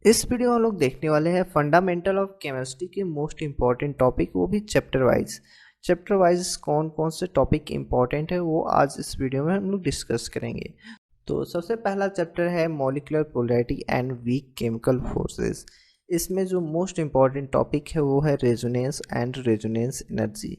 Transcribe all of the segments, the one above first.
इस वीडियो में हम लोग देखने वाले हैं फंडामेंटल ऑफ केमिस्ट्री के मोस्ट इम्पॉर्टेंट टॉपिक, वो भी चैप्टर वाइज कौन कौन से टॉपिक इम्पॉर्टेंट है वो आज इस वीडियो में हम लोग डिस्कस करेंगे। तो सबसे पहला चैप्टर है molecular polarity and weak chemical forces. इसमें जो मोस्ट इम्पॉर्टेंट टॉपिक है वो है रेजोनेंस एंड रेजोनेंस एनर्जी।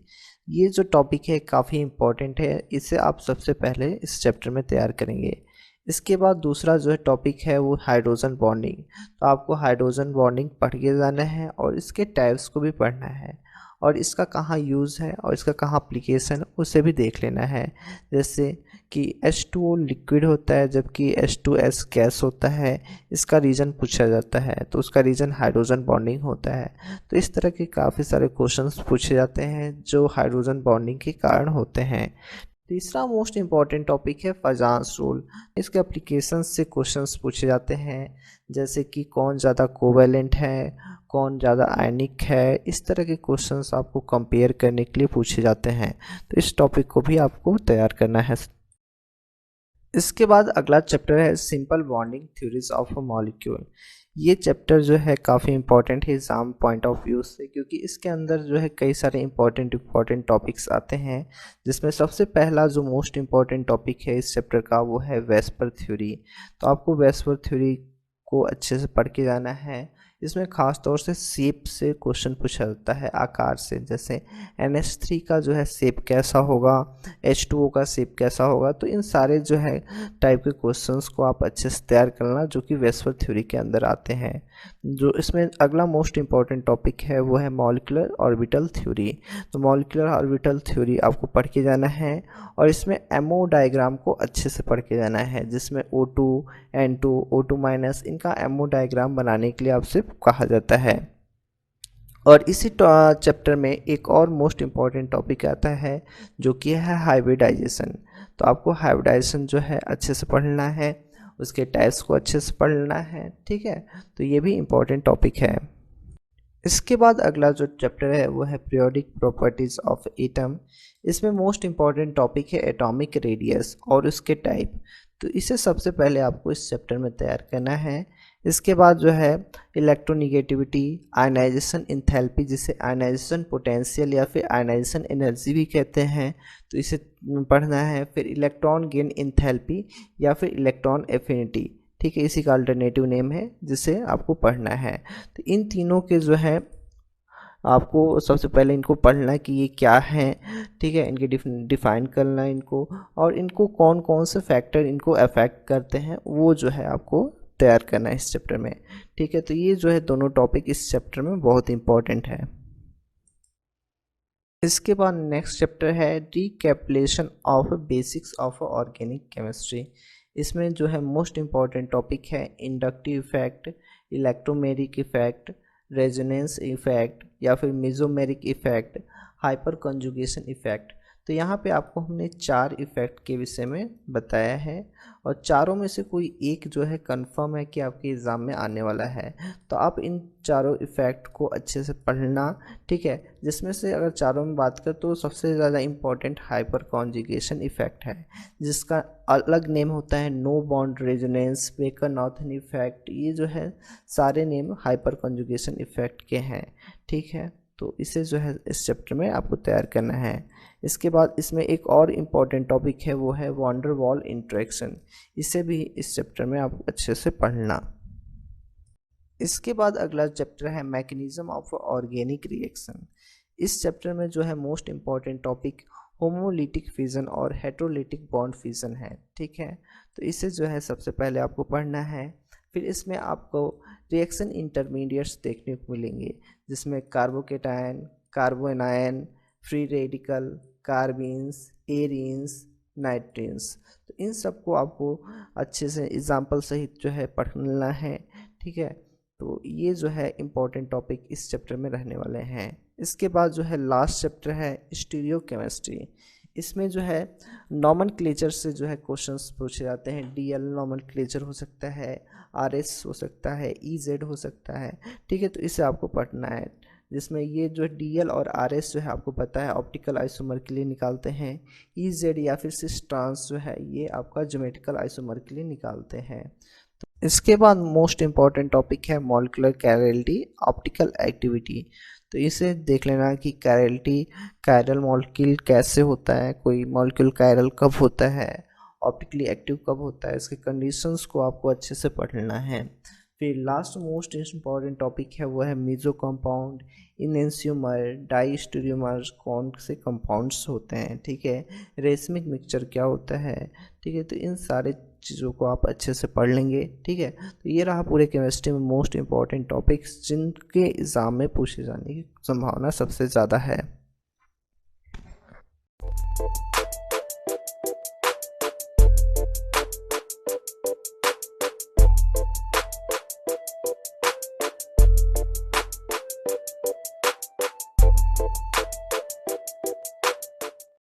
ये जो टॉपिक है काफ़ी इम्पॉर्टेंट है, इसे आप सबसे पहले इस चैप्टर में तैयार करेंगे। इसके बाद दूसरा जो है टॉपिक है वो हाइड्रोजन बॉन्डिंग। तो आपको हाइड्रोजन बॉन्डिंग पढ़ के जाना है और इसके टाइप्स को भी पढ़ना है और इसका कहाँ यूज़ है और इसका कहाँ अप्लीकेशन उसे भी देख लेना है। जैसे कि H2O लिक्विड होता है जबकि H2S गैस होता है, इसका रीज़न पूछा जाता है तो उसका रीज़न हाइड्रोजन बॉन्डिंग होता है। तो इस तरह के काफ़ी सारे क्वेश्चंस पूछे जाते हैं जो हाइड्रोजन बॉन्डिंग के कारण होते हैं। तीसरा मोस्ट इम्पॉर्टेंट टॉपिक है फजांस रूल। इसके एप्लीकेशन से क्वेश्चंस पूछे जाते हैं जैसे कि कौन ज़्यादा कोवेलेंट है, कौन ज़्यादा आयनिक है। इस तरह के क्वेश्चंस आपको कंपेयर करने के लिए पूछे जाते हैं, तो इस टॉपिक को भी आपको तैयार करना है। इसके बाद अगला चैप्टर है simple bonding theories of a molecule. ये चैप्टर जो है काफ़ी इंपॉर्टेंट है एग्जाम पॉइंट ऑफ व्यू से, क्योंकि इसके अंदर जो है कई सारे इंपॉर्टेंट टॉपिक्स आते हैं, जिसमें सबसे पहला जो मोस्ट इम्पॉर्टेंट टॉपिक है इस चैप्टर का वो है वेस्पर थ्योरी। तो आपको वेस्पर थ्योरी को अच्छे से पढ़ के जाना है। इसमें ख़ास तौर से शेप से क्वेश्चन पूछा जाता है, आकार से। जैसे NH3 का जो है शेप कैसा होगा, H2O का शेप कैसा होगा। तो इन सारे जो है टाइप के क्वेश्चंस को आप अच्छे से तैयार करना, जो कि वेस्पर थ्योरी के अंदर आते हैं। जो इसमें अगला मोस्ट इम्पॉर्टेंट टॉपिक है वो है मॉलिक्यूलर ऑर्बिटल थ्योरी। तो मॉलिक्यूलर ऑर्बिटल थ्योरी आपको पढ़ के जाना है और इसमें एमओ डायग्राम को अच्छे से पढ़ के जाना है, जिसमें O2 N2 O2 माइनस इनका एमओ डायग्राम बनाने के लिए आपसे कहा जाता है। और इसी चैप्टर में एक और मोस्ट इम्पॉर्टेंट टॉपिक आता है जो कि है हाइब्रिडाइजेशन। तो आपको हाइब्रिडाइजेशन जो है अच्छे से पढ़ना है, उसके टाइप्स को अच्छे से पढ़ना है, ठीक है। तो ये भी इम्पॉर्टेंट टॉपिक है। इसके बाद अगला जो चैप्टर है वो है पीरियोडिक प्रॉपर्टीज ऑफ एटम। इसमें मोस्ट इम्पॉर्टेंट टॉपिक है एटॉमिक रेडियस और उसके टाइप। तो इसे सबसे पहले आपको इस चैप्टर में तैयार करना है। इसके बाद जो है इलेक्ट्रोनिगेटिविटी, आयनाइजेशन इंथैल्पी, जिसे आयनाइजेशन पोटेंशियल या फिर आयनाइजेशन एनर्जी भी कहते हैं, तो इसे पढ़ना है। फिर इलेक्ट्रॉन गेन इंथैल्पी या फिर इलेक्ट्रॉन एफिनिटी, ठीक है, इसी का अल्टरनेटिव नेम है जिसे आपको पढ़ना है। तो इन तीनों के जो है आपको सबसे पहले इनको पढ़ना कि ये क्या है, ठीक है, इनके डिफाइन करना इनको, और इनको कौन कौन से फैक्टर इनको अफेक्ट करते हैं वो जो है आपको तैयार करना है इस चैप्टर में, ठीक है। तो ये जो है दोनों टॉपिक इस चैप्टर में बहुत इंपॉर्टेंट है। इसके बाद नेक्स्ट चैप्टर है recapitulation of basics of organic chemistry. इसमें जो है मोस्ट इम्पॉर्टेंट टॉपिक है inductive effect, electromeric effect, resonance effect या फिर mesomeric effect, hyper conjugation effect. तो यहाँ पे आपको हमने 4 इफेक्ट के विषय में बताया है और चारों में से कोई एक जो है कंफर्म है कि आपके एग्ज़ाम में आने वाला है। तो आप इन चारों इफेक्ट को अच्छे से पढ़ना, ठीक है। जिसमें से अगर चारों में बात करें तो सबसे ज़्यादा इम्पोर्टेंट हाइपर कॉन्जुगेशन इफेक्ट है, जिसका अलग नेम होता है no bond resonance, Baker Nathan effect. ये जो है सारे नेम हाइपर कॉन्जुगेशन इफेक्ट के हैं, ठीक है। तो इसे जो है इस चैप्टर में आपको तैयार करना है। इसके बाद इसमें एक और इम्पॉर्टेंट टॉपिक है वो है वॉन्डर वॉल इंट्रैक्शन। इसे भी इस चैप्टर में आप अच्छे से पढ़ना। इसके बाद अगला चैप्टर है मैकेनिज्म ऑफ ऑर्गेनिक रिएक्शन। इस चैप्टर में जो है most important topic homolytic fission और हेट्रोलिटिक बॉन्ड फिजन है, ठीक है। तो इसे जो है सबसे पहले आपको पढ़ना है। फिर इसमें आपको रिएक्शन इंटरमीडिएट्स देखने को मिलेंगे, जिसमें कार्बोकेटायन, कार्बोनायन, फ्री रेडिकल, कार्बीन्स, एरीन्स, नाइट्रीन्स। तो इन सबको आपको अच्छे से एग्जाम्पल सहित जो है पढ़ना है, ठीक है। तो ये जो है इम्पोर्टेंट टॉपिक इस चैप्टर में रहने वाले हैं। इसके बाद जो है लास्ट चैप्टर है स्टीरियोकेमिस्ट्री। इसमें जो है नॉमेनक्लेचर से जो है क्वेश्चंस पूछे जाते हैं। DL नॉमेनक्लेचर हो सकता है, RS हो सकता है, EZ हो सकता है, ठीक है। तो इसे आपको पढ़ना है, जिसमें ये जो DL और RS जो है आपको पता है ऑप्टिकल आइसोमर के लिए निकालते हैं। EZ या फिर सिस ट्रांस जो है ये आपका ज्योमेट्रिकल आइसोमर के लिए निकालते हैं। इसके बाद मोस्ट इम्पॉर्टेंट टॉपिक है मॉलिक्यूलर कैरलिटी ऑप्टिकल एक्टिविटी। तो इसे देख लेना कि कैरलिटी कायरल मॉलिक्यूल कैसे होता है, कोई मॉलिक्यूल कायरल कब होता है, ऑप्टिकली एक्टिव कब होता है, इसके कंडीशंस को आपको अच्छे से पढ़ना है। फिर लास्ट मोस्ट इम्पॉर्टेंट टॉपिक है वो है मीजो कंपाउंड, इनेंशियोमर, डाइस्टेरियोमर कौन से कंपाउंड्स होते हैं, ठीक है, रेसमिक मिक्सचर क्या होता है, ठीक है। तो इन सारे चीज़ों को आप अच्छे से पढ़ लेंगे, ठीक है। तो ये रहा पूरे केमिस्ट्री में मोस्ट इम्पॉर्टेंट टॉपिक्स जिनके एग्ज़ाम में पूछे जाने की संभावना सबसे ज़्यादा है।